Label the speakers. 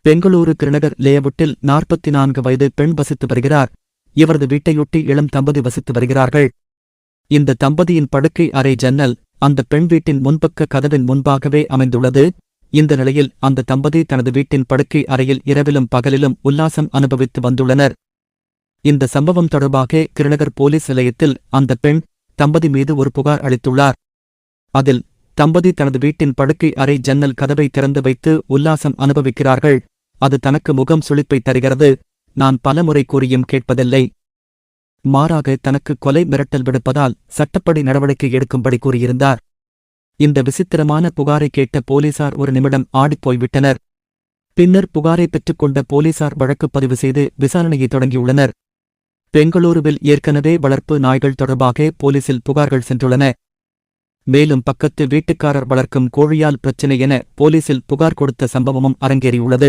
Speaker 1: பெங்களூரு கிருநகர் லேஅவுட்டில் 44 வயது பெண் வசித்து வருகிறார். இவரது வீட்டையொட்டி இளம் தம்பதி வசித்து வருகிறார்கள். இந்த தம்பதியின் படுக்கை அறை ஜன்னல் அந்த பெண் வீட்டின் முன்பக்க கதவின் முன்பாகவே அமைந்துள்ளது. இந்த நிலையில் அந்த தம்பதி தனது வீட்டின் படுக்கை அறையில் இரவிலும் பகலிலும் உல்லாசம் அனுபவித்து வந்துள்ளனர். இந்த சம்பவம் தொடர்பாக கிருநகர் போலீஸ் நிலையத்தில் அந்த பெண் தம்பதி மீது ஒரு புகார் அளித்துள்ளார். அதில் தம்பதி தனது வீட்டின் படுக்கை அறை ஜன்னல் கதவை திறந்து வைத்து உல்லாசம் அனுபவிக்கிறார்கள். அது தனக்கு முகம் சுளிப்பை தருகிறது. நான் பலமுறை கூறியும் கேட்பதில்லை. மாறாக தனக்கு கொலை மிரட்டல் விடுப்பதால் சட்டப்படி நடவடிக்கை எடுக்கும்படி கூறியிருந்தார். இந்த விசித்திரமான புகாரை கேட்ட போலீசார் ஒரு நிமிடம் ஆடிப்போய்விட்டனர். பின்னர் புகாரை பெற்றுக்கொண்ட போலீசார் வழக்கு பதிவு செய்து விசாரணையை தொடங்கியுள்ளனர். பெங்களூருவில் ஏற்கனவே வளர்ப்பு நாய்கள் தொடர்பாக போலீசில் புகார்கள் சென்றுள்ளன. மேலும் பக்கத்து வீட்டுக்காரர் வளர்க்கும் கோழியால் பிரச்சினை என போலீசில் புகார் கொடுத்த சம்பவமும் அரங்கேறியுள்ளது.